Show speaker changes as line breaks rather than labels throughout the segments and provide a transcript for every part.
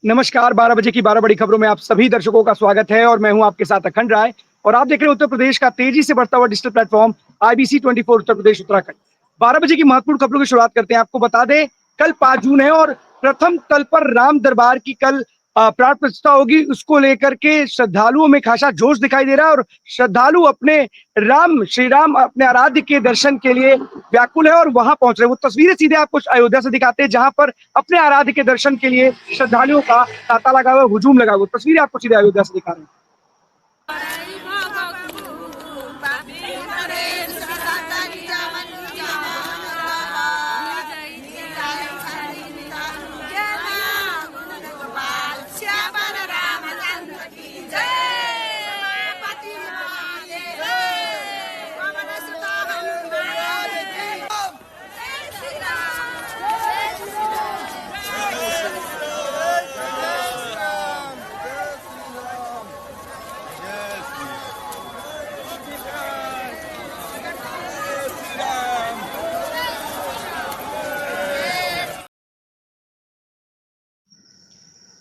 नमस्कार, 12 बजे की 12 बड़ी खबरों में आप सभी दर्शकों का स्वागत है और मैं हूं आपके साथ अखंड राय और आप देख रहे हैं उत्तर प्रदेश का तेजी से बढ़ता हुआ digital platform IBC 24 Uttar Pradesh Uttarakhand. 12 बजे की महत्वपूर्ण खबरों की शुरुआत करते हैं। आपको बता दें, कल 5 जून है और प्रथम तल पर राम दरबार की कल प्राण प्रतिष्ठा होगी। उसको लेकर के श्रद्धालुओं में खासा जोश दिखाई दे रहा है और श्रद्धालु अपने श्री राम अपने आराध्य के दर्शन के लिए व्याकुल है और वहां पहुंच रहे हैं। वो तस्वीरें सीधे आपको अयोध्या से दिखाते हैं, जहां पर अपने आराध्य के दर्शन के लिए श्रद्धालुओं का तांता लगा हुआ, हुजूम लगा हुआ। तस्वीरें आपको सीधे अयोध्या से दिखा रहे हैं।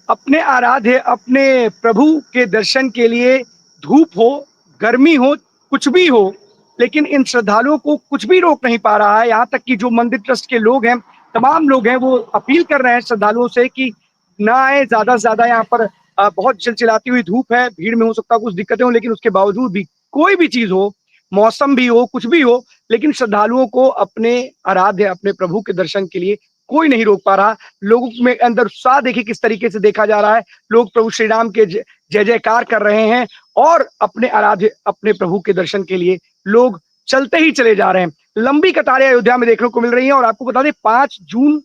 अपने आराध्य अपने प्रभु के दर्शन के लिए धूप हो, गर्मी हो, कुछ भी हो, लेकिन इन श्रद्धालुओं को कुछ भी रोक नहीं पा रहा है। यहाँ तक कि जो मंदिर ट्रस्ट के लोग हैं, तमाम लोग हैं, वो अपील कर रहे हैं श्रद्धालुओं से कि ना आए। ज़्यादा से ज़्यादा यहाँ पर बहुत चिलचिलाती हुई धूप है, भीड़ में हो सकता है कुछ दिक्कतें हों, लेकिन उसके बावजूद भी कोई भी चीज़ हो, मौसम भी हो, कुछ भी हो, लेकिन श्रद्धालुओं को अपने आराध्य, अपने प्रभु के दर्शन के लिए कोई नहीं रोक पा रहा। लोगों में अंदर उत्साह देखिए किस तरीके से देखा जा रहा है। लोग प्रभु श्री राम के जय जयकार कर रहे हैं और अपने आराध्य अपने प्रभु के दर्शन के लिए लोग चलते ही चले जा रहे हैं। लंबी कतारें अयोध्या में देखने को मिल रही हैं और आपको बता दें 5 जून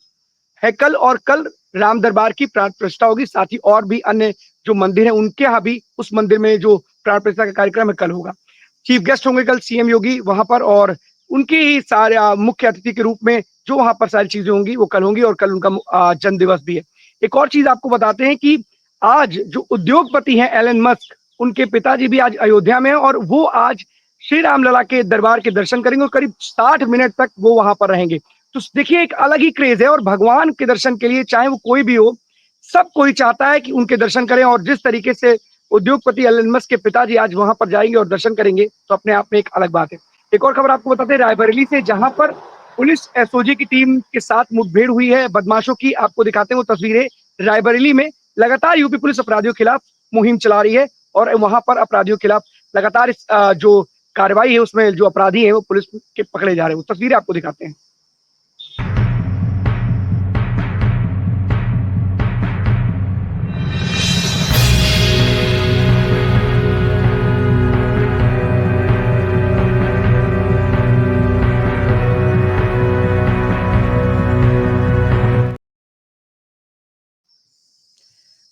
है कल और कल राम दरबार की प्राण प्रतिष्ठा होगी। साथ ही और भी अन्य जो मंदिर हैं उनके यहाँ भी उस मंदिर में जो प्राण प्रतिष्ठा का कार्यक्रम है कल होगा। चीफ गेस्ट होंगे कल सीएम योगी वहां पर और उनके ही सारे मुख्य अतिथि के रूप में जो वहां पर सारी चीजें होंगी वो कल होंगी और कल उनका जन्म दिवस भी है। एक और चीज आपको बताते हैं कि आज जो उद्योगपति हैं एलन मस्क, उनके पिताजी भी आज अयोध्या में हैं और वो आज श्री राम लला के दरबार के दर्शन करेंगे और करीब 60 मिनट तक वो वहां पर रहेंगे। तो देखिए एक अलग ही क्रेज है और भगवान के दर्शन के लिए चाहे वो कोई भी हो, सब कोई चाहता है कि उनके दर्शन करें और जिस तरीके से उद्योगपति एलन मस्क के पिताजी आज वहां पर जाएंगे और दर्शन करेंगे तो अपने आप में एक अलग बात है। एक और खबर आपको बताते हैं रायबरेली से, जहां पर पुलिस एसओजी की टीम के साथ मुठभेड़ हुई है बदमाशों की। आपको दिखाते हैं वो तस्वीरें। रायबरेली में लगातार यूपी पुलिस अपराधियों के खिलाफ मुहिम चला रही है और वहां पर अपराधियों के खिलाफ लगातार इस जो कार्रवाई है उसमें जो अपराधी है वो पुलिस के पकड़े जा रहे हैं। वो तस्वीरें आपको दिखाते हैं।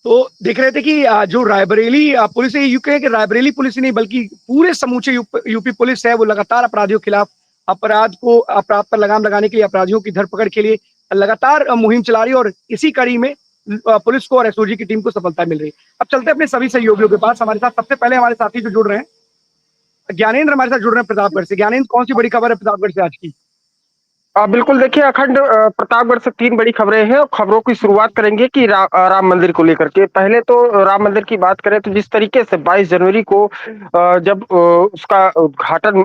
तो देख रहे थे कि जो रायबरेली पुलिस है, यूँ कहें कि रायबरेली पुलिस ही नहीं बल्कि पूरे समूचे यूपी पुलिस है, वो लगातार अपराधियों के खिलाफ अपराध पर लगाम लगाने के लिए, अपराधियों की धरपकड़ के लिए लगातार मुहिम चला रही है और इसी कड़ी में पुलिस को और एसओजी की टीम को सफलता मिल रही है। अब चलते हैं अपने सभी सहयोगियों के पास। हमारे साथ सबसे पहले हमारे साथी जो जुड़ रहे हैं, ज्ञानेंद्र हमारे साथ जुड़ रहे हैं प्रतापगढ़ से। ज्ञानेंद्र, कौन सी बड़ी खबर है प्रतापगढ़ से आज की?
बिल्कुल देखिए अखंड प्रतापगढ़ से 3 बड़ी खबरें हैं और खबरों की शुरुआत करेंगे कि राम मंदिर को लेकर के। पहले तो राम मंदिर की बात करें तो जिस तरीके से 22 जनवरी को जब उसका उद्घाटन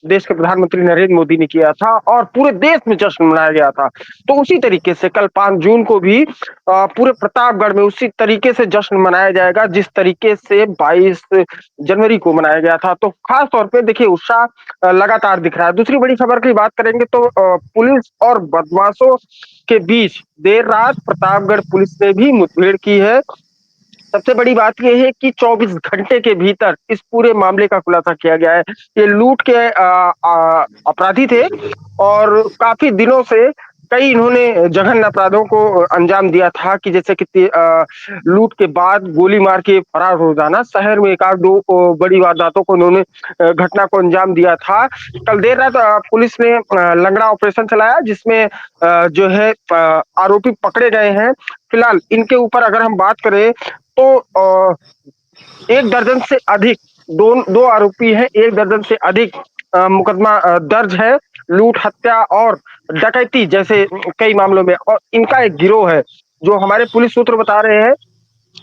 देश के प्रधानमंत्री नरेंद्र मोदी ने किया था और पूरे देश में जश्न मनाया गया था, तो उसी तरीके से कल 5 जून को भी पूरे प्रतापगढ़ में उसी तरीके से जश्न मनाया जाएगा जिस तरीके से 22 जनवरी को मनाया गया था। तो खास तौर पे देखिए उत्साह लगातार दिख रहा है। दूसरी बड़ी खबर की बात करेंगे तो पुलिस और बदमाशों के बीच देर रात प्रतापगढ़ पुलिस ने भी मुठभेड़ की है। सबसे बड़ी बात यह है कि 24 घंटे के भीतर इस पूरे मामले का खुलासा किया गया है। ये लूट के अपराधी थे और काफी दिनों से कई इन्होंने जघन्य अपराधों को अंजाम दिया था कि जैसे कि लूट के बाद गोली मार के फरार हो जाना। शहर में एक आध दो बड़ी वारदातों को इन्होंने घटना को अंजाम दिया था। कल देर रात पुलिस ने लंगड़ा ऑपरेशन चलाया जिसमें जो है आरोपी पकड़े गए हैं। फिलहाल इनके ऊपर अगर हम बात करें तो 1 दर्जन से अधिक दो आरोपी हैं, 1 दर्जन से अधिक मुकदमा दर्ज है लूट, हत्या और डकैती जैसे कई मामलों में, और इनका एक गिरोह है जो हमारे पुलिस सूत्र बता रहे हैं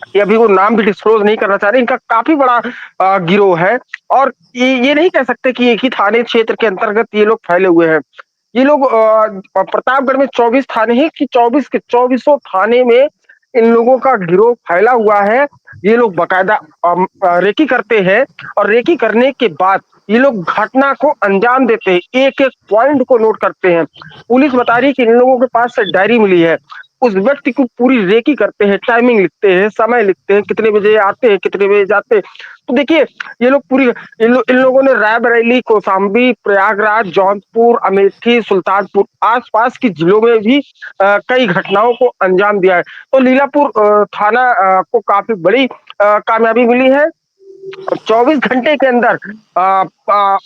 कि अभी वो नाम भी डिस्क्लोज नहीं करना चाह रहे, इनका काफी बड़ा गिरोह है। और ये नहीं कह सकते कि एक ही थाने क्षेत्र के अंतर्गत ये लोग फैले हुए हैं। ये लोग प्रतापगढ़ में 24 थाने हैं कि 24 के 24 थाने में इन लोगों का गिरोह फैला हुआ है। ये लोग बकायदा रेकी करते हैं और रेकी करने के बाद ये लोग घटना को अंजाम देते हैं, एक एक पॉइंट को नोट करते हैं। पुलिस बता रही है कि इन लोगों के पास से डायरी मिली है, उस व्यक्ति को पूरी रेकी करते हैं, टाइमिंग लिखते हैं, समय लिखते हैं, कितने बजे आते हैं, कितने बजे जाते हैं। तो देखिए ये लोग पूरी इन लोगों ने रायबरेली, कौशाम्बी, प्रयागराज, जौनपुर, अमेठी, सुल्तानपुर आसपास की जिलों में भी कई घटनाओं को अंजाम दिया है। तो लीलापुर थाना को काफी बड़ी कामयाबी मिली है। 24 घंटे के अंदर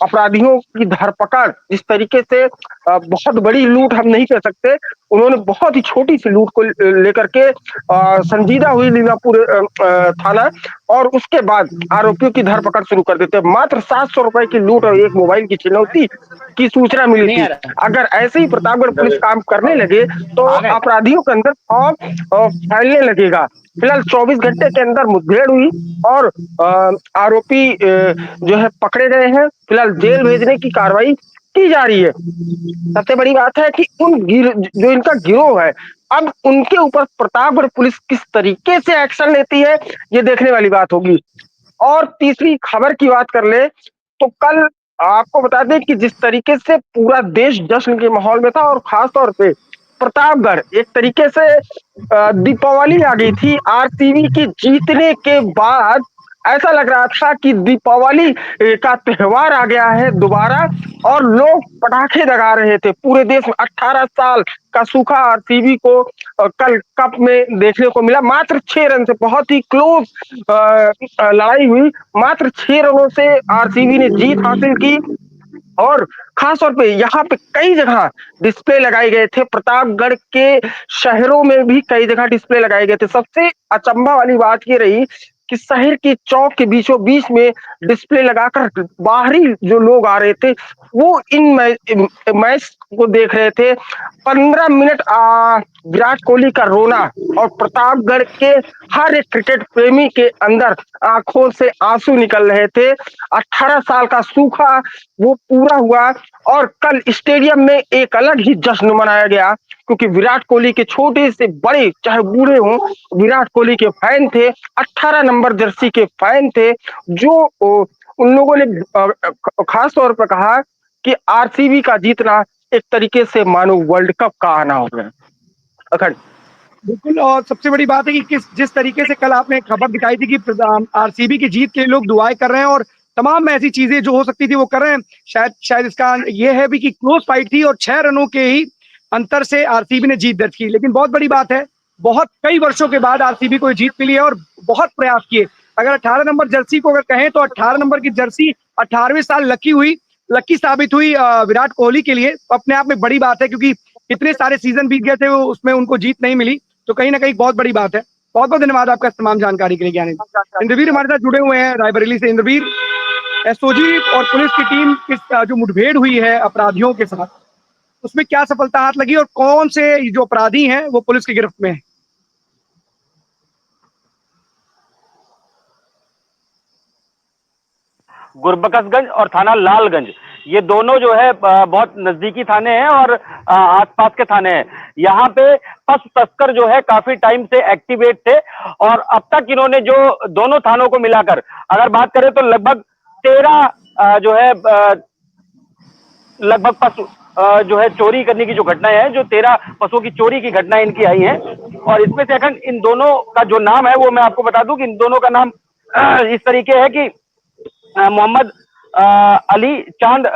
अपराधियों की धरपकड़, जिस तरीके से बहुत बड़ी लूट हम नहीं कह सकते, उन्होंने बहुत ही छोटी सी लूट को लेकर के संजीदा हुई लीलापुर थाना, और उसके बाद आरोपियों की धरपकड़ शुरू कर देते हैं। मात्र 700 रुपए की लूट और एक मोबाइल की छिनौती की सूचना मिली
नहीं
थी।
आ रहा
अगर ऐसे ही प्रतापगढ़ पुलिस काम करने लगे तो
आ गए।
अपराधियों के अंदर खौफ फैलने लगेगा। फिलहाल 24 घंटे के अंदर मुठभेड़ हुई और आरोपी जो है पकड़े गए हैं। फिलहाल जेल भेजने की कार्रवाई की जा रही है। सबसे बड़ी बात है कि जो इनका गिरोह है, अब उनके ऊपर प्रतापगढ़ पुलिस किस तरीके से एक्शन लेती है, ये देखने वाली बात होगी। और तीसरी खबर की बात कर ले तो कल आपको बता दें कि जिस तरीके से पूरा देश जश्न के माहौल में था, और खास तौर पे प्रतापगढ़ एक तरीके से दीपावली आ गई थी आरसीबी की जीतने के बाद। ऐसा लग रहा था कि दीपावली का त्योहार आ गया है दोबारा, और लोग पटाखे लगा रहे थे। पूरे देश में 18 साल का सूखा आरसीबी को कल कप में देखने को मिला। मात्र 6 रन से बहुत ही क्लोज लड़ाई हुई, मात्र 6 रनों से आरसीबी ने जीत हासिल की। और खास तौर पे यहाँ पे कई जगह डिस्प्ले लगाए गए थे, प्रतापगढ़ के शहरों में भी कई जगह डिस्प्ले लगाए गए थे। सबसे अचंभा वाली बात ये रही कि शहर के चौक के बीचों बीच में डिस्प्ले लगाकर बाहरी जो लोग आ रहे थे वो इन मैच को देख रहे थे। 15 मिनट विराट कोहली का रोना, और प्रतापगढ़ के हर एक क्रिकेट प्रेमी के अंदर आंखों से आंसू निकल रहे थे। 18 साल का सूखा वो पूरा हुआ, और कल स्टेडियम में एक अलग ही जश्न मनाया गया, क्योंकि विराट कोहली के छोटे से बड़े चाहे बूढ़े हों, विराट कोहली के फैन थे, 18 नंबर जर्सी के फैन थे, जो उन लोगों ने खास तौर पर कहा कि आरसीबी का जीतना एक तरीके से मानो वर्ल्ड कप का आना हो गया। अखंड
बिल्कुल। और सबसे बड़ी बात है कि जिस तरीके से कल आपने खबर दिखाई थी कि आरसीबी की जीत के लिए लोग दुआएं कर रहे हैं और तमाम ऐसी चीजें जो हो सकती थी वो कर रहे हैं। शायद इसका ये है भी कि क्लोज फाइट थी और 6 रनों के ही अंतर से आरसीबी ने जीत दर्ज की। लेकिन बहुत बड़ी बात है, बहुत कई वर्षों के बाद आरसीबी को जीत मिली है और बहुत प्रयास किए। अगर 18 नंबर जर्सी को अगर कहें तो 18 नंबर की जर्सी 18वें साल लकी साबित हुई विराट कोहली के लिए। अपने आप में बड़ी बात है, क्योंकि इतने सारे सीजन बीत गए थे वो उसमें उनको जीत नहीं मिली, तो कहीं ना कहीं बहुत बड़ी बात है। बहुत बहुत धन्यवाद आपका तमाम जानकारी के लिए ज्ञानी। इंद्रवीर हमारे साथ जुड़े हुए हैं रायबरेली से। इंद्रवीर, एसओजी और पुलिस की टीम जो मुठभेड़ हुई है अपराधियों के साथ, उसमें क्या सफलता हाथ लगी और कौन से जो अपराधी हैं वो पुलिस की गिरफ्त में है?
गुरबख्शगंज और थाना लालगंज, ये दोनों जो है बहुत नजदीकी थाने हैं और आसपास के थाने हैं। यहाँ पे पशु तस्कर जो है काफी टाइम से एक्टिवेट थे, और अब तक इन्होंने जो दोनों थानों को मिलाकर अगर बात करें तो लगभग 13 जो है लगभग पशु जो है चोरी करने की जो घटनाएं हैं, जो 13 पशुओं की चोरी की घटनाएं इनकी आई हैं। और इसमें से अखंड इन दोनों का जो नाम है वो मैं आपको बता दूं कि इन दोनों का नाम इस तरीके है कि मोहम्मद अली, चांद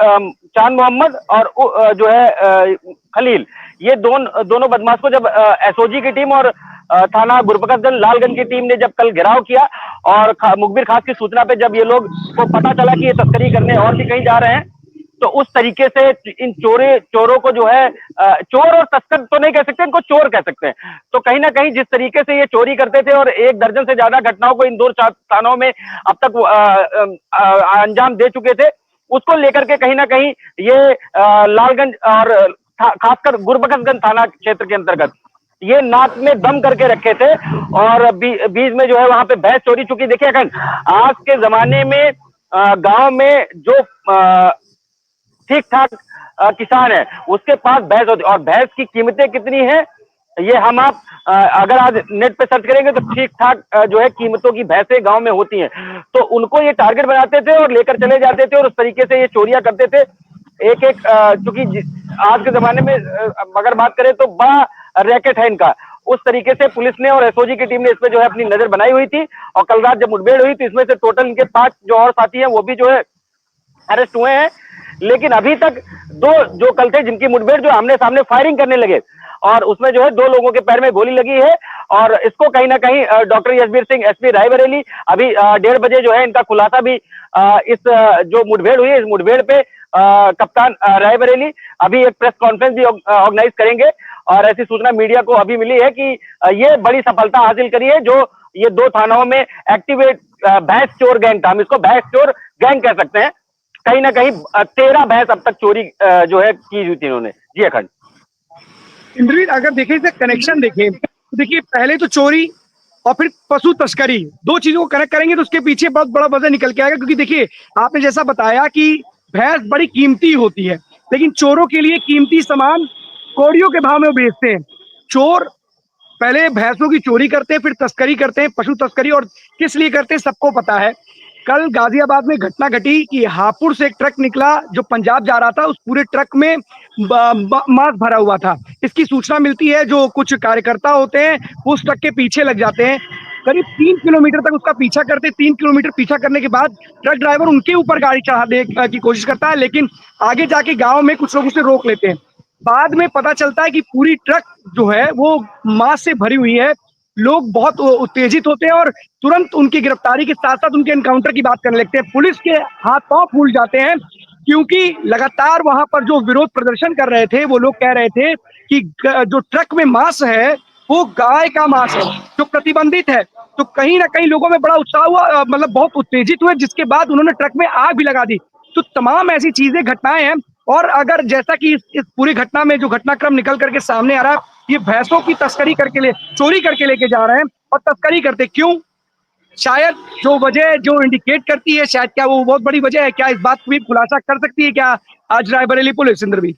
मोहम्मद और जो है खलील, ये दोनों बदमाश को जब एसओजी की टीम और थाना गुरबख्शगंज लालगंज की टीम ने जब कल घेराव किया, और मुखबिर खास की सूचना पे जब ये लोग को पता चला कि ये तस्करी करने और भी कहीं जा रहे हैं, तो उस तरीके से इन चोरों को जो है चोर और तस्कर तो नहीं कह सकते, इनको चोर कह सकते हैं। तो कहीं ना कहीं जिस तरीके से ये चोरी करते थे और 1 दर्जन से ज्यादा घटनाओं को इन 2 थानों में अब तक अंजाम दे चुके थे, उसको लेकर के कहीं ना कहीं ये लालगंज और खासकर गुरबख्शगंज थाना क्षेत्र के अंतर्गत ये नाक में दम करके रखे थे और बीच में जो है वहां पे भैंस चोरी। चुकी देखिए अखंड, आज के जमाने में गांव में जो ठीक ठाक किसान है उसके पास भैंस होती, और भैंस की कीमतें कितनी है ये हम आप अगर आज नेट पे सर्च करेंगे तो ठीक ठाक जो है कीमतों की भैंसें गांव में होती हैं। तो उनको ये टारगेट बनाते थे और लेकर चले जाते थे और उस तरीके से ये चोरियां करते थे। एक एक चूंकि आज के जमाने में अगर बात करें तो बड़ा रैकेट है इनका। उस तरीके से पुलिस ने और एसओजी की टीम ने इसमें जो है अपनी नजर बनाई हुई थी। और कल रात जब मुठभेड़ हुई तो इसमें से टोटल इनके 5 जो और साथी हैं वो भी जो है अरेस्ट हुए हैं। लेकिन अभी तक 2 जो कल थे जिनकी मुठभेड़ जो आमने सामने फायरिंग करने लगे और उसमें जो है 2 लोगों के पैर में गोली लगी है। और इसको कहीं ना कहीं डॉक्टर यशवीर सिंह एसपी रायबरेली अभी 1:30 बजे जो है इनका खुलासा भी इस जो मुठभेड़ हुई है इस मुठभेड़ पे कप्तान रायबरेली अभी एक प्रेस कॉन्फ्रेंस भी ऑर्गेनाइज करेंगे। और ऐसी सूचना मीडिया को अभी मिली है कि ये बड़ी सफलता हासिल करी है जो ये 2 थानों में एक्टिवेट भैंस चोर गैंग था। हम इसको भैंस चोर गैंग कह सकते हैं। कहीं ना कहीं 13 भैंस अब तक चोरी जो है की हुई थी इन्होंने। जी अखंड।
इंद्रवीर, अगर देखें इसका कनेक्शन देखें तो देखिए पहले तो चोरी और फिर पशु तस्करी, 2 चीजों को कनेक्ट करेंगे तो उसके पीछे बहुत बड़ा वजह निकल के आएगा। क्योंकि देखिए आपने जैसा बताया कि भैंस बड़ी कीमती होती है, लेकिन चोरों के लिए कीमती सामान कौड़ियों के भाव में बेचते हैं। चोर पहले भैंसों की चोरी करते हैं, फिर तस्करी करते हैं, पशु तस्करी, और किस लिए करते हैं सबको पता है। कल गाजियाबाद में घटना घटी कि हापुड़ से एक ट्रक निकला जो पंजाब जा रहा था, उस पूरे ट्रक में मांस भरा हुआ था। इसकी सूचना मिलती है, जो कुछ कार्यकर्ता होते हैं वो उस ट्रक के पीछे लग जाते हैं, करीब 3 किलोमीटर तक उसका पीछा करते। 3 किलोमीटर पीछा करने के बाद ट्रक ड्राइवर उनके ऊपर गाड़ी चढ़ाने की कोशिश करता है, लेकिन आगे जाके गांव में कुछ लोग उसे रोक लेते हैं। बाद में पता चलता है कि पूरी ट्रक जो है वो मांस से भरी हुई है। लोग बहुत उत्तेजित होते हैं और तुरंत उनकी गिरफ्तारी के साथ साथ उनके एनकाउंटर की बात करने लगते हैं। पुलिस के हाथ पांव फूल जाते हैं, क्योंकि लगातार वहां पर जो विरोध प्रदर्शन कर रहे थे वो लोग कह रहे थे कि जो ट्रक में मांस है वो गाय का मांस है जो प्रतिबंधित है। तो कहीं ना कहीं लोगों में बड़ा उत्साह हुआ, मतलब बहुत उत्तेजित हुए, जिसके बाद उन्होंने ट्रक में आग भी लगा दी। तो तमाम ऐसी चीजें घटनाएं हैं। और अगर जैसा कि इस पूरी घटना में जो घटनाक्रम निकल करके सामने आ रहा है, ये भैंसों की तस्करी करके चोरी करके लेके जा रहे हैं। और तस्करी करते क्यों? शायद जो वजह जो इंडिकेट करती है, शायद क्या वो बहुत बड़ी वजह है? क्या इस बात को भी खुलासा कर सकती है क्या आज रायबरेली पुलिस, इंद्रवीर?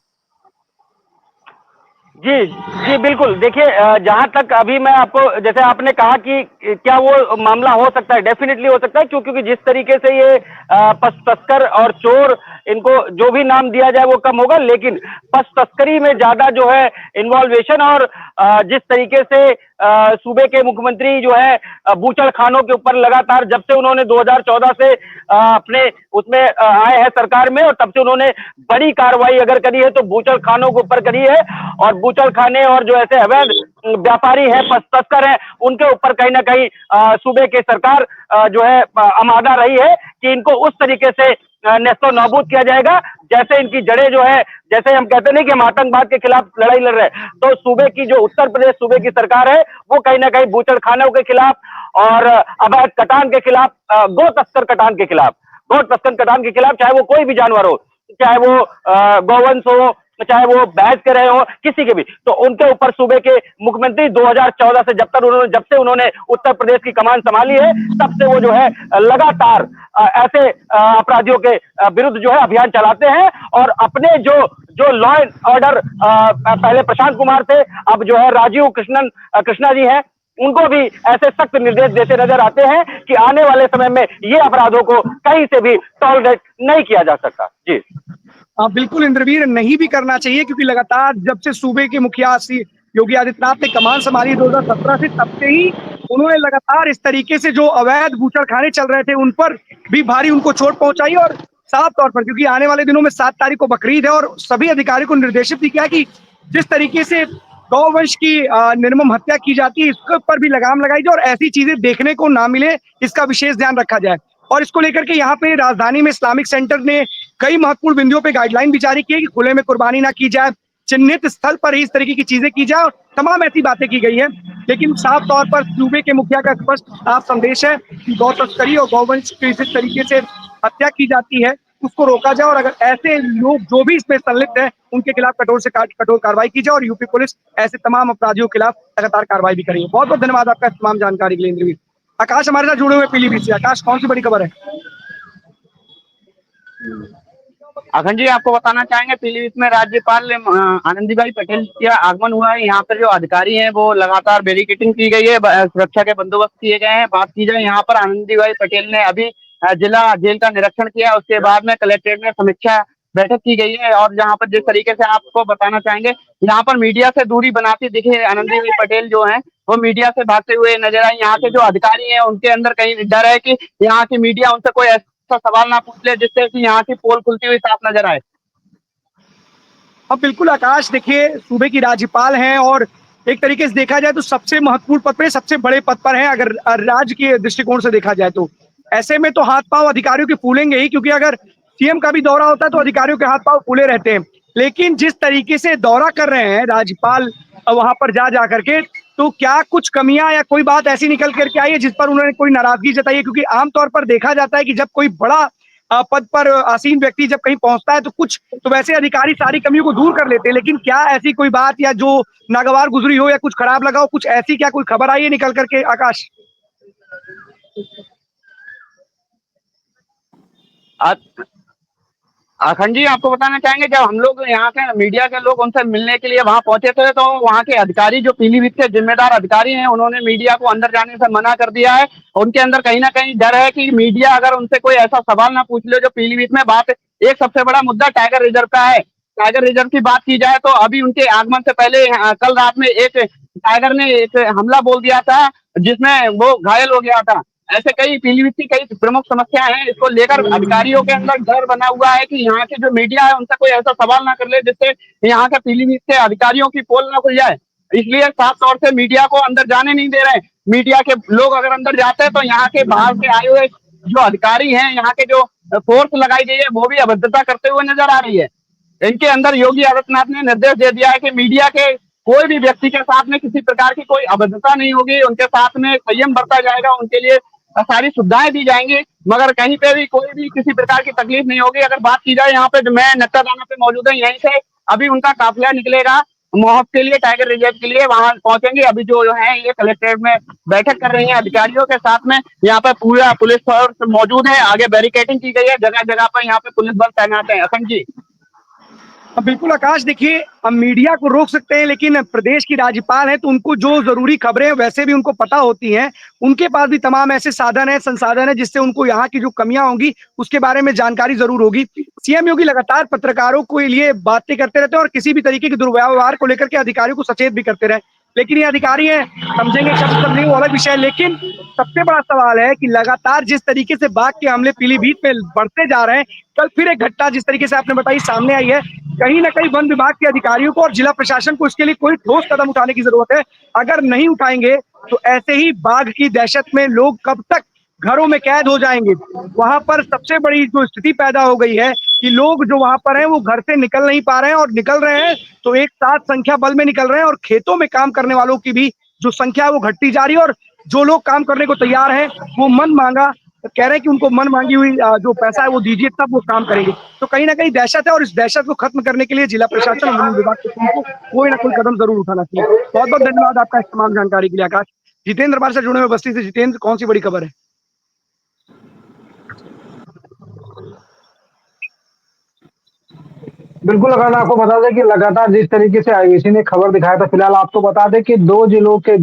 जी जी बिल्कुल। देखिए जहां तक अभी मैं आपको, जैसे आपने कहा कि क्या वो मामला हो सकता है, डेफिनेटली हो सकता है। क्योंकि जिस तरीके से ये पशु तस्कर और चोर, इनको जो भी नाम दिया जाए वो कम होगा, लेकिन पशु तस्करी में ज्यादा जो है इन्वॉल्वेशन। और जिस तरीके से सूबे के मुख्यमंत्री जो है बूचड़ खानों के ऊपर लगातार, जब से उन्होंने 2014 से अपने उसमें आए हैं सरकार में, और तब से उन्होंने बड़ी कार्रवाई अगर करी है तो बूचड़ खानों के ऊपर करी है। और बूचड़ खाने और जो ऐसे अवैध व्यापारी हैं, तस्कर हैं, उनके ऊपर कहीं ना कहीं सूबे के सरकार जो है आमादा रही है कि इनको उस तरीके से नेस्तो नाबूद किया जाएगा जैसे इनकी जड़ें जो है, जैसे हम कहते नहीं कि हम आतंकवाद के खिलाफ लड़ाई लड़ रहे हैं, तो सूबे की जो उत्तर प्रदेश सूबे की सरकार है वो कहीं ना कहीं बूचड़ खानों के खिलाफ और अवैध कटान के खिलाफ, गो तस्कर कटान के खिलाफ, गो तस्कर कटान के खिलाफ, चाहे वो कोई भी जानवर हो, चाहे वो गौवंश हो, चाहे वो भैंस के रहे हो, किसी के भी, तो उनके ऊपर सूबे के मुख्यमंत्री 2014 से जब से उन्होंने उत्तर प्रदेश की कमान संभाली है, तब से वो जो है लगातार ऐसे अपराधियों के विरुद्ध जो है अभियान चलाते हैं। और अपने जो लॉ एंड ऑर्डर पहले प्रशांत कुमार थे, अब जो है राजीव कृष्णा जी हैं, उनको भी ऐसे सख्त निर्देश देते नजर आते हैं कि आने वाले समय में ये अपराधों को कहीं से भी टॉलरेट नहीं किया जा सकता। जी
बिल्कुल इंद्रवीर, नहीं भी करना चाहिए, क्योंकि लगातार जब से सूबे के मुखिया योगी आदित्यनाथ ने कमान संभाली 2017 से, तब से ही उन्होंने लगातार इस तरीके से जो अवैध बूचड़खाने चल रहे थे उन पर भी भारी उनको चोट पहुंचाई। और साफ तौर पर, क्योंकि आने वाले दिनों में 7 तारीख को बकरीद है, और सभी अधिकारियों को निर्देशित भी किया कि जिस तरीके से गौवंश की निर्मम हत्या की जाती है, इसके ऊपर भी लगाम लगाई जाए और ऐसी चीजें देखने को ना मिले, इसका विशेष ध्यान रखा जाए। और इसको लेकर के यहाँ पे राजधानी में इस्लामिक सेंटर ने कई महत्वपूर्ण बिंदुओं पे गाइडलाइन भी जारी की है कि खुले में कुर्बानी ना की जाए, चिन्हित स्थल पर ही इस तरीके की चीजें की जाए, और तमाम ऐसी बातें की गई हैं। लेकिन साफ तौर पर सूबे के मुखिया का स्पष्ट साफ संदेश है कि गौ तस्करी और गौवंश की इस तरीके से हत्या की जाती है, उसको रोका जाए और अगर ऐसे लोग जो भी इसमें संलिप्त है उनके खिलाफ कठोर से कठोर कार्रवाई की जाए और यूपी पुलिस ऐसे तमाम अपराधियों के खिलाफ लगातार कार्रवाई भी करेगी। बहुत बहुत धन्यवाद आपका तमाम जानकारी के लिए इंद्रवीर। आकाश हमारे साथ जुड़े हुए पीलीभीत से। आकाश, कौन सी बड़ी खबर है?
अखंड जी, आपको बताना चाहेंगे पीलीभीत में राज्यपाल आनंदीबाई पटेल का आगमन हुआ है। यहाँ पर जो अधिकारी हैं वो लगातार बैरिकेडिंग की गई है, सुरक्षा के बंदोबस्त किए गए हैं। बात की जाए यहाँ पर आनंदीबाई पटेल ने अभी जिला जेल का निरीक्षण किया, उसके बाद में कलेक्ट्रेट में समीक्षा बैठक की गई है। और यहाँ पर जिस तरीके से आपको बताना चाहेंगे, यहाँ पर मीडिया से दूरी बनाती दिखे आनंदीबाई पटेल जो है वो मीडिया से भागते हुए नजर आए। यहाँ के जो अधिकारी हैं उनके अंदर कहीं डर है कि यहाँ की मीडिया उनसे कोई सवाल ना पूछ ले जिससे कि यहाँ की पोल खुलती हुई साफ नजर आए।
अब बिल्कुल आकाश, देखिए सूबे की राज्यपाल हैं और एक तरीके से देखा जाए तो सबसे महत्वपूर्ण पद पे, सबसे बड़े पद पर हैं अगर राज्य के दृष्टिकोण से देखा जाए तो। ऐसे में तो हाथ पांव अधिकारियों के फूलेंगे ही, क्योंकि अगर सीएम का भी दौरा होता है तो अधिकारियों के हाथ पांव फूले रहते हैं। लेकिन जिस तरीके से दौरा कर रहे हैं राज्यपाल वहां पर जा करके, तो क्या कुछ कमियां या कोई बात ऐसी निकल करके आई है जिस पर उन्होंने कोई नाराजगी जताई है? क्योंकि आमतौर पर देखा जाता है कि जब कोई बड़ा पद पर आसीन व्यक्ति जब कहीं पहुंचता है तो कुछ तो वैसे अधिकारी सारी कमियों को दूर कर लेते हैं, लेकिन क्या ऐसी कोई बात या जो नागवार गुजरी हो या कुछ खराब लगा हो, कुछ ऐसी क्या कोई खबर आई है निकल करके आकाश?
अखंड जी, आपको बताना चाहेंगे जब हम लोग यहाँ के मीडिया के लोग उनसे मिलने के लिए वहां पहुंचे थे तो वहां के अधिकारी जो पीलीभीत के जिम्मेदार अधिकारी हैं उन्होंने मीडिया को अंदर जाने से मना कर दिया है। उनके अंदर कहीं ना कहीं डर है कि मीडिया अगर उनसे कोई ऐसा सवाल ना पूछ ले जो पीलीभीत में बात। एक सबसे बड़ा मुद्दा टाइगर रिजर्व का है। टाइगर रिजर्व की बात की जाए तो अभी उनके आगमन से पहले कल रात में एक टाइगर ने एक हमला बोल दिया था जिसमें वो घायल हो गया था। ऐसे कई पीलीभीत की कई प्रमुख समस्या है, इसको लेकर अधिकारियों के अंदर डर बना हुआ है कि यहाँ की जो मीडिया है उनसे कोई ऐसा सवाल ना कर ले जिससे यहाँ के पीलीभीत के अधिकारियों की पोल ना खुल जाए। इसलिए साफ तौर से मीडिया को अंदर जाने नहीं दे रहे हैं। मीडिया के लोग अगर अंदर जाते हैं तो यहाँ के बाहर से आए हुए जो अधिकारी हैं, यहाँ के जो फोर्स लगाई गई है वो भी अभद्रता करते हुए नजर आ रही है। इनके अंदर योगी आदित्यनाथ ने निर्देश दे दिया है कि मीडिया के कोई भी व्यक्ति के साथ में किसी प्रकार की कोई अभद्रता नहीं होगी, उनके साथ में संयम बरता जाएगा, उनके लिए सारी सुविधाएं दी जाएंगी, मगर कहीं पे भी कोई भी किसी प्रकार की तकलीफ नहीं होगी। अगर बात की जाए यहाँ पे जो मैं नक्कादाना पे मौजूद है, यहीं से अभी उनका काफिला निकलेगा महोफ के लिए, टाइगर रिजर्व के लिए वहां पहुंचेंगे। अभी जो है ये कलेक्ट्रेट में बैठक कर रही है अधिकारियों के साथ में। यहाँ पे पूरा पुलिस फोर्स मौजूद है, आगे बैरिकेडिंग की गई है, जगह जगह पर यहाँ पे पुलिस बल तैनात है। अखंड जी।
बिल्कुल आकाश, देखिए हम मीडिया को रोक सकते हैं लेकिन प्रदेश की राज्यपाल है तो उनको जो जरूरी खबरें वैसे भी उनको पता होती हैं। उनके पास भी तमाम ऐसे साधन है, संसाधन है जिससे उनको यहाँ की जो कमियां होंगी उसके बारे में जानकारी जरूर होगी। सीएम योगी लगातार पत्रकारों के लिए बातें करते रहते हैं और किसी भी तरीके के दुर्व्यवहार को लेकर के अधिकारियों को सचेत भी करते रहे, लेकिन ये अधिकारी हैं समझेंगे शब्द नहीं, वो अलग विषय है। लेकिन सबसे बड़ा सवाल है कि लगातार जिस तरीके से बाघ के हमले पीलीभीत में बढ़ते जा रहे हैं, कल फिर एक घटना जिस तरीके से आपने बताई सामने आई है, कहीं ना कहीं वन विभाग के अधिकारियों को और जिला प्रशासन को इसके लिए कोई ठोस कदम उठाने की जरूरत है। अगर नहीं उठाएंगे तो ऐसे ही बाघ की दहशत में लोग कब तक घरों में कैद हो जाएंगे। वहां पर सबसे बड़ी जो स्थिति पैदा हो गई है कि लोग जो वहां पर हैं वो घर से निकल नहीं पा रहे हैं, और निकल रहे हैं तो एक साथ संख्या बल में निकल रहे हैं, और खेतों में काम करने वालों की भी जो संख्या है वो घटती जा रही है। और जो लोग काम करने को तैयार हैं वो मन मांगा कह रहे हैं कि उनको मन मांगी हुई जो पैसा है वो दीजिए तब वो काम करेंगे। तो कहीं ना कहीं दहशत है और इस दहशत को खत्म करने के लिए जिला प्रशासन और वन विभाग को कोई ना कोई कदम जरूर उठाना चाहिए। बहुत बहुत धन्यवाद आपका इस तमाम जानकारी के लिए आकाश। जितेंद्र हमारे साथ जुड़े हुए बस्ती से। जितेंद्र, कौन सी बड़ी खबर है?
बिल्कुल, अगर आपको बता दें कि लगातार जिस तरीके से आईबीसी ने खबर दिखाया था, फिलहाल आपको बता दें कि दो जिलों के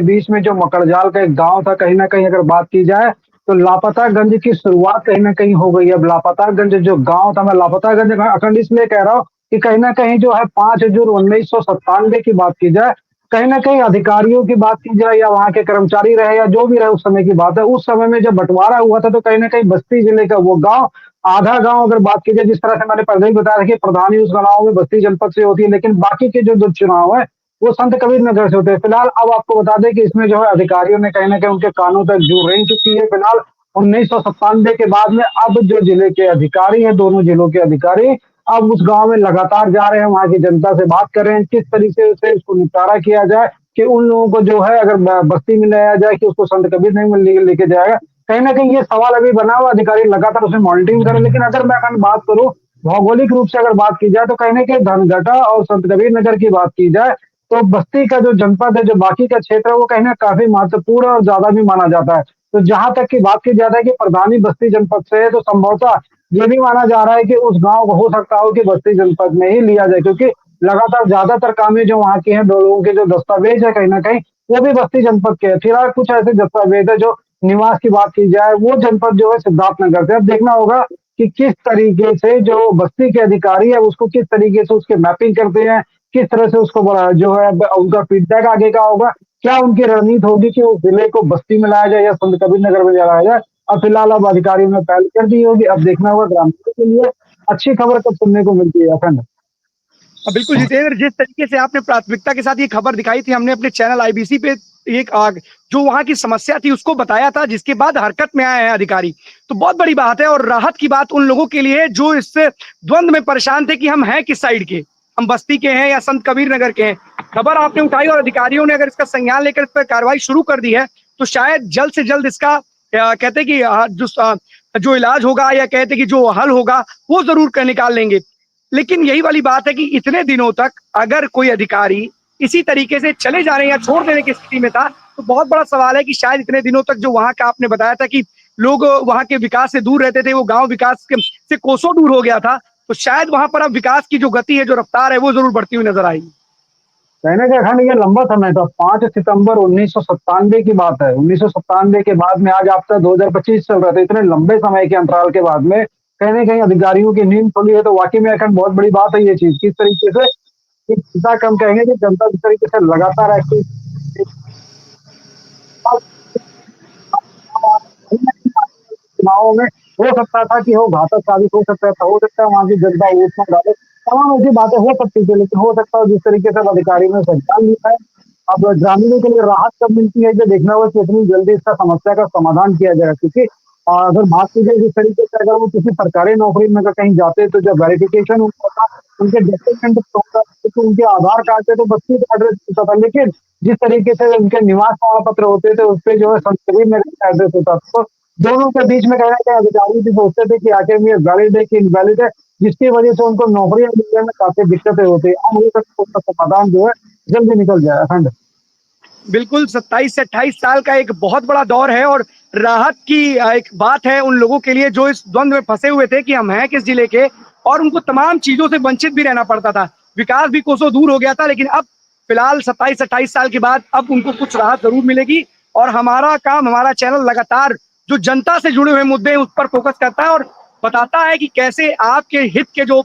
बीच में जो मकड़जाल का एक गांव था, कहीं न कहीं अगर बात की जाए तो लापतागंज की शुरुआत कहीं न कहीं हो गई है। अब लापतागंज जो गांव था, मैं लापतागंज अखंड इसलिए कह रहा हूँ कि कहीं न कहीं जो है 5 जून 1997 की बात की जाए, कहीं न कहीं अधिकारियों की बात की जाए या वहाँ के कर्मचारी रहे या जो भी रहे, उस समय की बात है, उस समय में जब बँटवारा हुआ था तो कहीं न कहीं बस्ती जिले का वो गाँव, आधा गाँव अगर बात की जाए, जिस तरह से मैंने पहले ही बताया कि प्रधानी उस गाँव में बस्ती जनपद से होती है, लेकिन बाकी के जो चुनाव है वो संत कबीर नगर से होते हैं। फिलहाल अब आपको बता दें कि इसमें जो है अधिकारियों ने कहीं न कहीं उनके कानों तक जू रेंग चुकी है। फिलहाल 1997 के बाद में अब जो जिले के अधिकारी हैं, दोनों जिलों के अधिकारी अब उस गाँव में लगातार जा रहे हैं, वहाँ की जनता से बात कर रहे हैं, किस तरीके से उसको निपटारा किया जाए कि उन लोगों को जो है अगर बस्ती में लाया जाए कि उसको संत कबीर नहीं लेके जाएगा, कहीं न कहीं ये सवाल अभी बना हुआ, अधिकारी लगातार उसमें मॉनिटरिंग करें। लेकिन अगर मैं अखंड बात करूँ, भौगोलिक रूप से अगर बात की जाए, तो कहीं न कहीं धनघटा और संत कबीर नगर की बात की जाए, तो बस्ती का जो जनपद है, जो बाकी का क्षेत्र है, वो कहीं न काफ़ी महत्वपूर्ण और ज़्यादा भी माना जाता है। तो जहाँ तक की बात की जाता है कि प्रधानी बस्ती जनपद से है, तो संभवतः ये भी माना जा रहा है कि उस गाँव को हो सकता हो कि बस्ती जनपद में ही लिया जाए, क्योंकि लगातार ज़्यादातर कामें जो वहाँ की हैं, 2 लोगों के जो दस्तावेज़ है कहीं न कहीं, वो भी बस्ती जनपद के हैं। फिलहाल कुछ ऐसे दस्तावेज़ है जो निवास की बात की जाए, वो जनपद जो है सिद्धार्थनगर से। अब देखना होगा कि किस तरीके से जो बस्ती के अधिकारी है, उसको किस तरीके से उसकी मैपिंग करते हैं, किस तरह से उसको जो है उनका फीडबैक आगे का होगा, क्या उनकी रणनीति होगी कि उस जिले को बस्ती में लाया जाए या संत कबीरनगर में लाया जाए। अब फिलहाल अब अधिकारियों ने पहल कर दी होगी, अब देखना होगा ग्रामीणों के लिए अच्छी खबर कब सुनने को मिलती है। अखंड।
बिल्कुल जितेंद्र, जिस तरीके से आपने प्राथमिकता के साथ ये खबर दिखाई थी, हमने अपने चैनल आईबीसी पे एक जो वहाँ की समस्या थी उसको बताया था, जिसके बाद हरकत में आए हैं अधिकारी। तो बहुत बड़ी बात है और राहत की बात उन लोगों के लिए जो इससे द्वंद में परेशान थे कि हम हैं किस साइड के, हम बस्ती के हैं या संत कबीर नगर के हैं। खबर आपने उठाई और अधिकारियों ने अगर इसका संज्ञान लेकर इस पर कार्रवाई शुरू कर दी है, तो शायद जल्द से जल्द इसका कहते हैं कि जो इलाज होगा या कहते हैं कि जो हल होगा वो जरूर कर निकाल लेंगे। लेकिन यही वाली बात है कि इतने दिनों तक अगर कोई अधिकारी इसी तरीके से चले जा रहे हैं या छोड़ देने की स्थिति में था, तो बहुत बड़ा सवाल है कि शायद इतने दिनों तक जो वहाँ का आपने बताया था कि लोग वहाँ के विकास से दूर रहते थे, वो गांव विकास से कोसों दूर हो गया था, तो शायद वहाँ पर अब विकास की जो गति है, जो रफ्तार है, वो जरूर बढ़ती हुई नजर आएगी।
कहने का खंड ये लंबा समय था। 5 सितंबर 1997 की बात है। 1997 के बाद में आज आपका 2025 चल रहा था। इतने लंबे समय के अंतराल के बाद में कहीं न कहीं अधिकारियों की नींद खुली है, तो वाक़ई में अखंड बहुत बड़ी बात है ये चीज़। किस तरीके से कि जनता कम कहेंगे कि जनता जिस तरीके से लगातार एक्टिव चुनावों में हो सकता था कि वो घातक साबित हो सकता है वहाँ की जनता वोट ना डाले। तमाम ऐसी बातें हो सकती थी, लेकिन हो सकता है जिस तरीके से अब अधिकारियों ने संज्ञान लिया है, अब ग्रामीणों के लिए राहत कब मिलती है, ये देखना होगा कि इतनी जल्दी इसका समस्या का समाधान किया जाएगा। क्योंकि अगर बात की जाए जिस तरीके से अगर वो किसी सरकारी नौकरी में अगर कहीं जाते, तो जब वेरिफिकेशन होता था, उनके डॉक्यूमेंट होता तो उनके आधार कार्ड पे तो बस्ती का एड्रेस होता था, लेकिन जिस तरीके से उनके निवास प्रमाण पत्र होते थे, उसपे जो है संतकबीर नगर का एड्रेस होता था। तो दोनों के बीच में कहीं न कहीं अधिकारी भी सोचते थे कि आखिर में ये वैलिड है कि इनवैलिड है, जिसकी वजह से उनको नौकरियाँ मिलने में काफ़ी दिक्कतें होती हैं। अब हो सकता है उसका समाधान जो है जल्दी निकल जाए। अखंड।
बिल्कुल 27 से 28 साल का एक बहुत बड़ा दौर है और राहत की एक बात है उन लोगों के लिए जो इस द्वंद में फंसे हुए थे कि हम हैं किस जिले के, और उनको तमाम चीजों से वंचित भी रहना पड़ता था। विकास भी कोसों दूर हो गया था, लेकिन अब फिलहाल 27-28 साल के बाद अब उनको कुछ राहत जरूर मिलेगी। और हमारा काम, हमारा चैनल लगातार जो जनता से जुड़े हुए मुद्दे हैं उस पर फोकस करता है और बताता है कि कैसे आपके हित के जो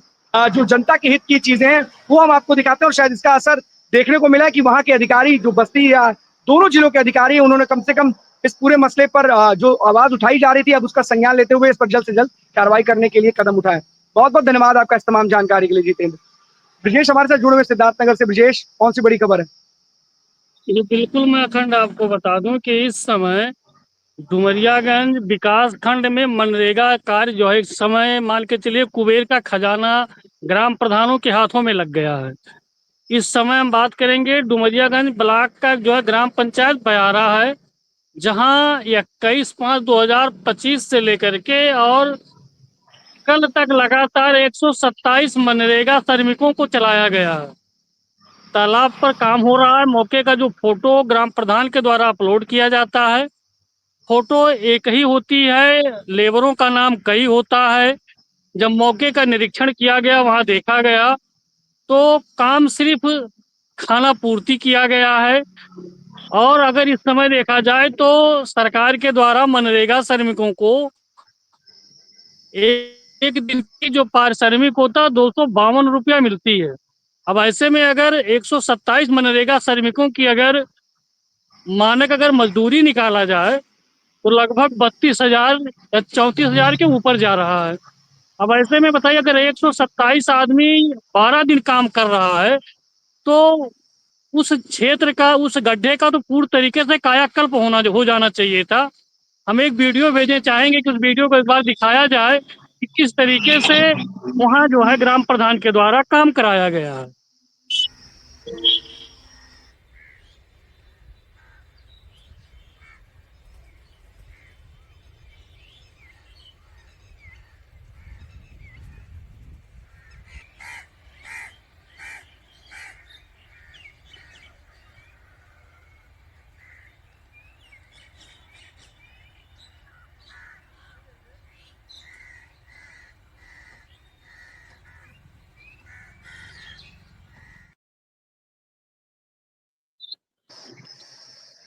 जनता के हित की चीजें हैं वो हम आपको दिखाते हैं। और शायद इसका असर देखने को मिला कि वहाँ के अधिकारी जो बस्ती या दोनों जिलों के अधिकारी हैं, उन्होंने कम से कम इस पूरे मसले पर जो आवाज उठाई जा रही थी, अब उसका संज्ञान लेते हुए इस पर जल्द से जल्द कार्रवाई करने के लिए कदम उठाए। बहुत बहुत धन्यवाद आपका इस तमाम जानकारी के लिए जितेंद्र। ब्रजेश हमारे साथ जुड़े हुए सिद्धार्थनगर से। ब्रजेश, कौन सी बड़ी खबर है?
जी बिल्कुल, मैं अखंड आपको बता दूं कि इस समय डुमरियागंज विकास खंड में मनरेगा कार्य जो है इस समय मान के चलिए कुबेर का खजाना ग्राम प्रधानों के हाथों में लग गया है। इस समय हम बात करेंगे डुमरियागंज ब्लॉक का जो है ग्राम पंचायत बयारा है, जहां 21/5/2025 से लेकर के और कल तक लगातार 127 मनरेगा श्रमिकों को चलाया गया है। तालाब पर काम हो रहा है। मौके का जो फोटो ग्राम प्रधान के द्वारा अपलोड किया जाता है। फोटो एक ही होती है, लेबरों का नाम कई होता है। जब मौके का निरीक्षण किया गया, वहां देखा गया तो काम सिर्फ खाना पूर्ति किया गया है। और अगर इस समय देखा जाए तो सरकार के द्वारा मनरेगा श्रमिकों को एक दिन की जो पारिश्रमिक होता है 252 रुपया मिलती है। अब ऐसे में अगर 127 मनरेगा श्रमिकों की अगर मानक अगर मजदूरी निकाला जाए तो लगभग 32,000 या 34,000 के ऊपर जा रहा है। अब ऐसे में बताइए, अगर 127 आदमी 12 दिन काम कर रहा है तो उस क्षेत्र का, उस गड्ढे का तो पूर्ण तरीके से कायाकल्प हो जाना चाहिए था। हम एक वीडियो भेजने चाहेंगे कि उस वीडियो को एक बार दिखाया जाए कि किस तरीके से वहाँ जो है ग्राम प्रधान के द्वारा काम कराया गया है।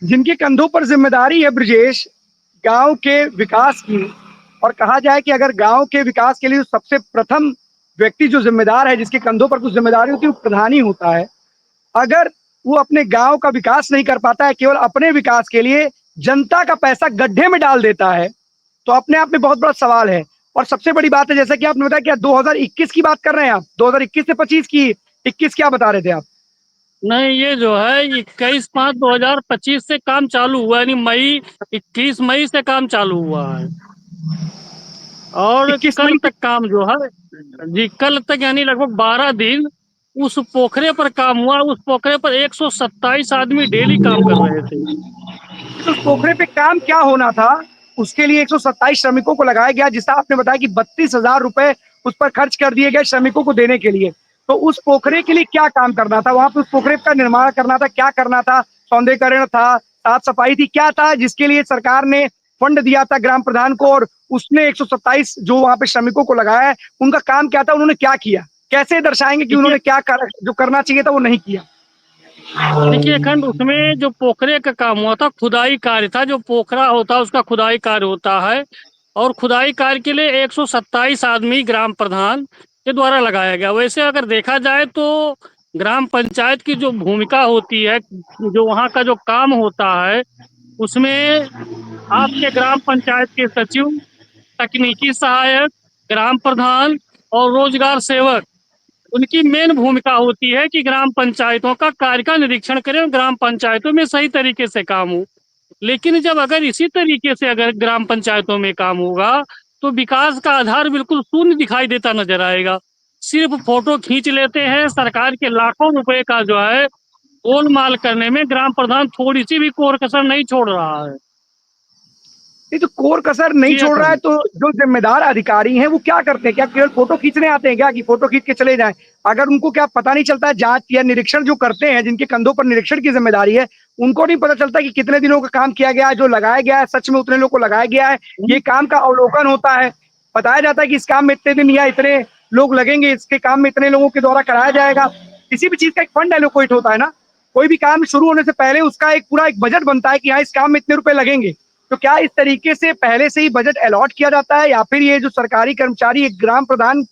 जिनके कंधों पर जिम्मेदारी है ब्रजेश गांव के विकास की, और कहा जाए कि अगर गांव के विकास के लिए सबसे प्रथम व्यक्ति जो जिम्मेदार है, जिसके कंधों पर कुछ जिम्मेदारी होती है, वो प्रधान ही होता है। अगर वो अपने गांव का विकास नहीं कर पाता है, केवल अपने विकास के लिए जनता का पैसा गड्ढे में डाल देता है, तो अपने आप में बहुत बड़ा सवाल है। और सबसे बड़ी बात है, जैसा कि आपने बताया कि 2021 की बात कर रहे हैं आप, 2021 से 25 की, 21 क्या बता रहे थे आप?
नहीं, ये जो है 21/5/2025 से काम चालू हुआ, यानी 21 मई से काम चालू हुआ है। और
21
कल
मई
तक काम जो है, जी कल तक यानी लगभग 12 दिन उस पोखरे पर काम हुआ। उस पोखरे पर 127 आदमी डेली काम कर रहे थे।
से उस पोखरे पे काम क्या होना था, उसके लिए 127 श्रमिकों को लगाया गया, जिसका आपने बताया कि 32,000 रुपए उस पर खर्च कर दिए गए श्रमिकों को देने के लिए। तो उस पोखरे के लिए क्या काम करना था, वहां पे उस पोखरे का निर्माण करना था, क्या करना था, सौंदर्यकरण था, साफ सफाई थी, क्या था जिसके लिए सरकार ने फंड दिया था ग्राम प्रधान को, और उसने 127 जो वहां पे श्रमिकों को लगाया है, उनका काम क्या था, उन्होंने क्या किया, कैसे दर्शाएंगे कि
देखिए
उन्होंने क्या जो करना चाहिए था वो नहीं किया?
देखिए खंड, उसमें जो पोखरे का काम हुआ था खुदाई कार्य था। जो पोखरा होता है उसका खुदाई कार्य होता है, और खुदाई कार्य के लिए 127 आदमी ग्राम प्रधान के द्वारा लगाया गया। वैसे अगर देखा जाए तो ग्राम पंचायत की जो भूमिका होती है, जो वहाँ का जो काम होता है, उसमें आपके ग्राम पंचायत के सचिव, तकनीकी सहायक, ग्राम प्रधान और रोजगार सेवक, उनकी मेन भूमिका होती है कि ग्राम पंचायतों का कार्य का निरीक्षण करें और ग्राम पंचायतों में सही तरीके से काम हो। लेकिन जब अगर इसी तरीके से अगर ग्राम पंचायतों में काम होगा, तो विकास का आधार बिल्कुल शून्य दिखाई देता नजर आएगा। सिर्फ फोटो खींच लेते हैं। सरकार के लाखों रुपए का जो है गोलमाल करने में ग्राम प्रधान थोड़ी सी भी कोर कसर नहीं छोड़ रहा है।
नहीं तो कोर कसर नहीं
जी
छोड़ रहा है,
अखंड।
तो जो जिम्मेदार अधिकारी हैं वो क्या करते हैं? क्या केवल फोटो खींचने आते हैं क्या, कि फोटो खींच के चले जाएं? अगर उनको क्या पता नहीं चलता है, जांच या निरीक्षण जो करते हैं, जिनके कंधों पर निरीक्षण की जिम्मेदारी है, उनको नहीं पता चलता कि कितने दिनों का काम किया गया है, जो लगाया गया है सच में उतने लोग को लगाया गया है? ये काम का अवलोकन होता है, बताया जाता है कि इस काम में इतने दिन या इतने लोग लगेंगे, इसके काम में इतने लोगों के द्वारा कराया जाएगा। किसी भी चीज का एक फंड एलोकेट होता है ना, कोई भी काम शुरू होने से पहले उसका एक पूरा एक बजट बनता है कि हाँ, इस काम में इतने रुपए लगेंगे। तो क्या इस तरीके से पहले से ही बजट अलॉट किया जाता है, या फिर ये जो सरकारी कर्मचारी एक ग्राम प्रधान,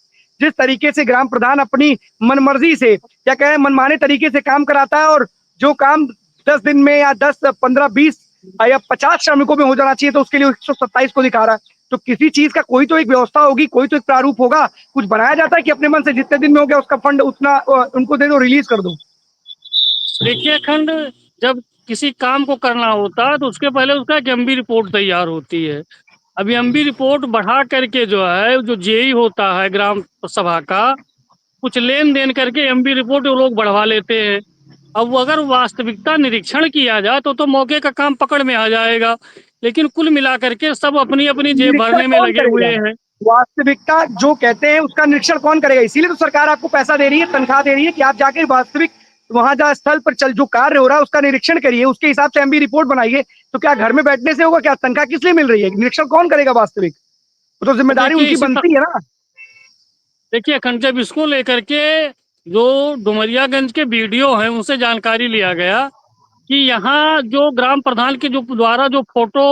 जिस तरीके से ग्राम प्रधान अपनी मनमर्जी से क्या कहें मनमाने तरीके से काम कराता है, और जो काम 10 दिन में या 10 15 20 या 50 श्रमिकों में हो जाना चाहिए, तो उसके लिए 127 को दिखा रहा है? तो किसी चीज का कोई तो एक व्यवस्था होगी, कोई तो एक प्रारूप होगा, कुछ बनाया जाता है कि अपने मन से जितने दिन में हो गया उसका फंड उतना उनको दे दो, रिलीज कर दो?
देखिए खंड, जब किसी काम को करना होता है तो उसके पहले उसका एक एमबी रिपोर्ट तैयार होती है। अब एमबी रिपोर्ट बढ़ा करके जो है, जो जेई होता है ग्राम सभा का, कुछ लेन देन करके एमबी रिपोर्ट वो लोग बढ़वा लेते हैं। अब वो अगर वास्तविकता निरीक्षण किया जाए तो मौके का काम पकड़ में आ जाएगा। लेकिन कुल मिलाकर के सब अपनी अपनी जेब
निरीक्षण
भरने में
कौन
लगे
करेगा?
हुए हैं।
वास्तविकता जो कहते हैं उसका निरीक्षण कौन करेगा? इसीलिए तो सरकार आपको पैसा दे रही है, तनख्वाह दे रही है कि आप जाके वास्तविक वहां जहाँ स्थल पर चल जो कार्य हो रहा है उसका निरीक्षण करिए, उसके हिसाब से एमबी रिपोर्ट बनाइए। तो क्या घर में बैठने से होगा? क्या तनख्वाह किस लिए मिल रही है? निरीक्षण कौन करेगा वास्तविक? वो तो
तो
जिम्मेदारी
देखिए
उनकी
इसी
बनती है ना।
देखिए अखंड, जब इसको लेकर के जो डुमरियागंज के वीडियो हैं उनसे जानकारी लिया गया कि यहाँ जो ग्राम प्रधान के जो द्वारा जो फोटो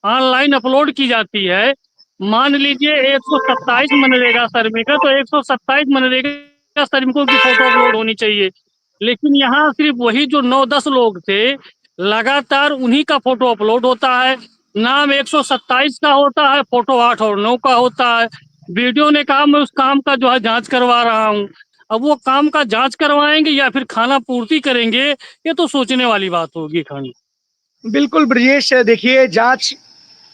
ऑनलाइन अपलोड की जाती है, मान लीजिए 127 मनरेगा श्रमिक है तो 127 मनरेगा श्रमिकों की फोटो अपलोड होनी चाहिए। लेकिन यहाँ सिर्फ वही जो 9-10 लोग थे, लगातार उन्हीं का फोटो अपलोड होता है। नाम 127 का होता है, फोटो 8 और 9 का होता है। वीडियो ने कहा मैं उस काम का जो है जांच करवा रहा हूँ। अब वो काम का जांच करवाएंगे या फिर खाना पूर्ति करेंगे, ये तो सोचने वाली बात होगी खंड।
बिल्कुल ब्रजेश, देखिए जांच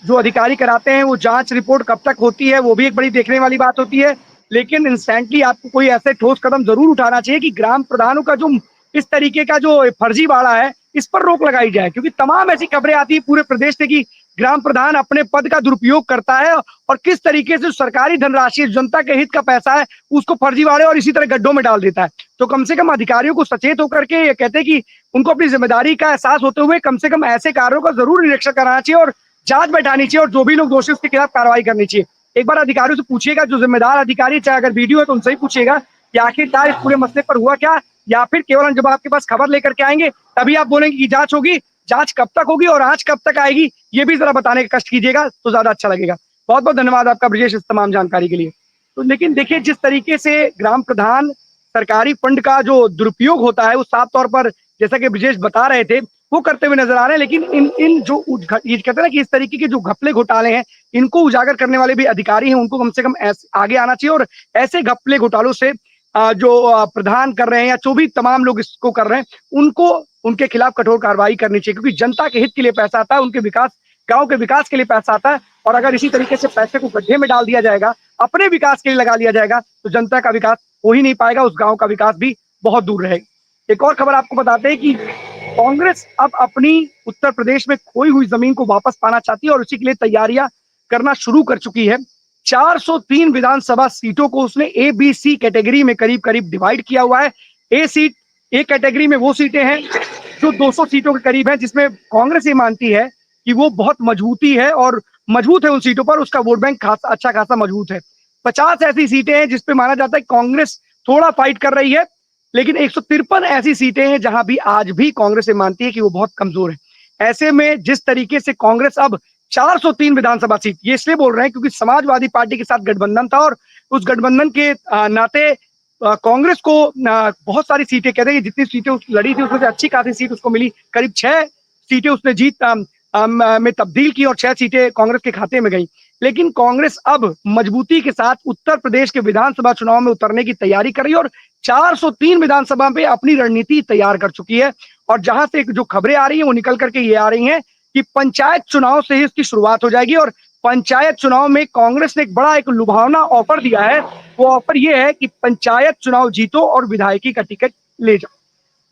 जो अधिकारी कराते हैं वो जांच रिपोर्ट कब तक होती है वो भी एक बड़ी देखने वाली बात होती है। लेकिन इंस्टेंटली आपको कोई ऐसे ठोस कदम जरूर उठाना चाहिए कि ग्राम प्रधानों का जो इस तरीके का जो फर्जीवाड़ा है इस पर रोक लगाई जाए, क्योंकि तमाम ऐसी खबरें आती है पूरे प्रदेश से कि ग्राम प्रधान अपने पद का दुरुपयोग करता है, और किस तरीके से सरकारी धनराशि जनता के हित का पैसा है उसको फर्जीवाड़े और इसी तरह गड्ढों में डाल देता है। तो कम से कम अधिकारियों को सचेत होकर के ये कहते हैं कि उनको अपनी जिम्मेदारी का एहसास होते हुए कम से कम ऐसे कार्यों का जरूर निरीक्षण कराना चाहिए और जांच बैठानी चाहिए, और जो भी लोग दोषी उसके खिलाफ कार्रवाई करनी चाहिए। एक बार अधिकारियों से पूछिएगा, जो जिम्मेदार अधिकारी, चाहे अगर वीडियो है तो उनसे ही पूछिएगा कि आखिरकार इस पूरे मसले पर हुआ क्या, या फिर केवल जब आपके पास खबर लेकर के आएंगे तभी आप बोलेंगे कि जांच होगी, जांच कब तक होगी और आंच कब तक आएगी, ये भी जरा बताने का कष्ट कीजिएगा तो ज्यादा अच्छा लगेगा। बहुत बहुत धन्यवाद आपका ब्रजेश इस तमाम जानकारी के लिए। तो लेकिन देखिए, जिस तरीके से ग्राम प्रधान सरकारी फंड का जो दुरुपयोग होता है वो साफ तौर पर, जैसा कि ब्रजेश बता रहे थे, वो करते हुए नजर आ रहे हैं। लेकिन इन इन जो ये कहते हैं ना कि इस तरीके के जो घपले घोटाले हैं, इनको उजागर करने वाले भी अधिकारी हैं, उनको कम से कम आगे आना चाहिए और ऐसे घपले घोटालों से जो प्रधान कर रहे हैं या जो भी तमाम लोग इसको कर रहे हैं, उनको उनके खिलाफ कठोर कार्रवाई करनी चाहिए, क्योंकि जनता के हित के लिए पैसा आता है, उनके विकास, गांव के विकास के लिए पैसा आता है। और अगर इसी तरीके से पैसे को गड्ढे में डाल दिया जाएगा, अपने विकास के लिए लगा लिया जाएगा, तो जनता का विकास हो ही नहीं पाएगा, उस गांव का विकास भी बहुत दूर रहेगा। एक और खबर आपको बताते हैं कि कांग्रेस अब अपनी उत्तर प्रदेश में खोई हुई जमीन को वापस पाना चाहती है और उसी के लिए तैयारियां करना शुरू कर चुकी है। 403 विधानसभा सीटों को उसने ए बी सी कैटेगरी में करीब करीब डिवाइड किया हुआ है। ए कैटेगरी में वो सीटें हैं जो 200 सीटों के करीब हैं, जिसमें कांग्रेस ये मानती है कि वो बहुत मजबूती है और मजबूत है उन सीटों पर, उसका वोट बैंक अच्छा खासा मजबूत है। 50 ऐसी सीटें हैं जिसपे माना जाता है कांग्रेस थोड़ा फाइट कर रही है, लेकिन 153 ऐसी सीटें हैं जहां भी आज भी कांग्रेस ये मानती है कि वो बहुत कमजोर है। ऐसे में जिस तरीके से कांग्रेस अब 403 विधानसभा सीट, ये इसलिए बोल रहे हैं क्योंकि समाजवादी पार्टी के साथ गठबंधन था और उस गठबंधन के नाते कांग्रेस को बहुत सारी सीटें, कहते हैं जितनी सीटें लड़ी थी उसमें से अच्छी खासी सीट उसको मिली, करीब 6 सीटें उसने जीत में तब्दील की और 6 सीटें कांग्रेस के खाते में गई। लेकिन कांग्रेस अब मजबूती के साथ उत्तर प्रदेश के विधानसभा चुनाव में उतरने की तैयारी कर रही है और 403 विधानसभा पे अपनी रणनीति तैयार कर चुकी है। और जहां से जो खबरें आ रही हैं वो निकल करके ये आ रही हैं कि पंचायत चुनाव से ही इसकी शुरुआत हो जाएगी और पंचायत चुनाव में कांग्रेस ने एक लुभावना ऑफर दिया है। वो ऑफर ये है कि पंचायत चुनाव जीतो और विधायकी का टिकट ले जाओ,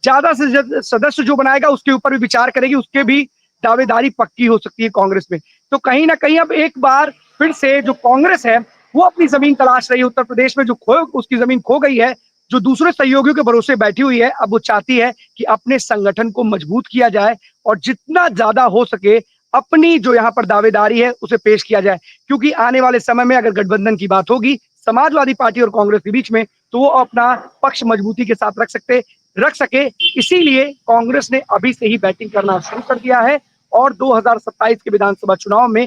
ज्यादा से ज्यादा सदस्य जो बनाएगा उसके ऊपर भी विचार करेगी, उसके भी दावेदारी पक्की हो सकती है कांग्रेस में। तो कहीं ना कहीं अब एक बार फिर से जो कांग्रेस है वो अपनी जमीन तलाश रही है उत्तर प्रदेश में, जो उसकी जमीन खो गई है, जो दूसरे सहयोगियों के भरोसे बैठी हुई है, अब वो चाहती है कि अपने संगठन को मजबूत किया जाए और जितना ज्यादा हो सके अपनी जो यहाँ पर दावेदारी है उसे पेश किया जाए। क्योंकि आने वाले समय में अगर गठबंधन की बात होगी समाजवादी पार्टी और कांग्रेस के बीच में, तो वो अपना पक्ष मजबूती के साथ रख सके, इसीलिए कांग्रेस ने अभी से ही बैटिंग करना शुरू कर दिया है और 2027 के विधानसभा चुनाव में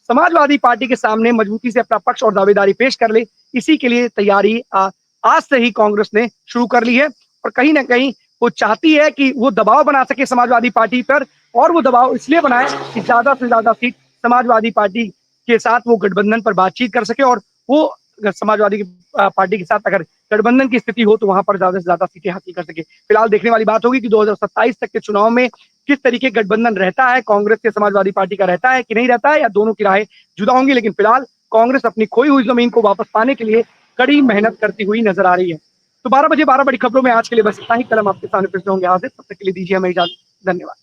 समाजवादी पार्टी के सामने मजबूती से अपना पक्ष और दावेदारी पेश कर ले, इसी के लिए तैयारी आज से ही कांग्रेस ने शुरू कर ली है। और कहीं ना कहीं वो चाहती है कि वो दबाव बना सके समाजवादी पार्टी पर, और वो दबाव इसलिए बनाए कि ज्यादा से ज्यादा सीट समाजवादी पार्टी के साथ वो गठबंधन पर बातचीत कर सके और वो समाजवादी पार्टी के साथ अगर गठबंधन की स्थिति हो तो वहां पर ज्यादा से ज्यादा सीटें हासिल कर सके। फिलहाल देखने वाली बात होगी कि 2027 तक के चुनाव में किस तरीके गठबंधन रहता है, कांग्रेस के समाजवादी पार्टी का रहता है कि नहीं रहता है, या दोनों की राहें जुदा होंगी। लेकिन फिलहाल कांग्रेस अपनी खोई हुई जमीन को वापस पाने के लिए कड़ी मेहनत करती हुई नजर आ रही है। तो 12 बजे 12 बड़ी खबरों में आज के लिए बस इतना ही। कलम आपके सामने फिर से होंगे हाजिर, तब तक के लिए दीजिए हमें इजाजत। धन्यवाद।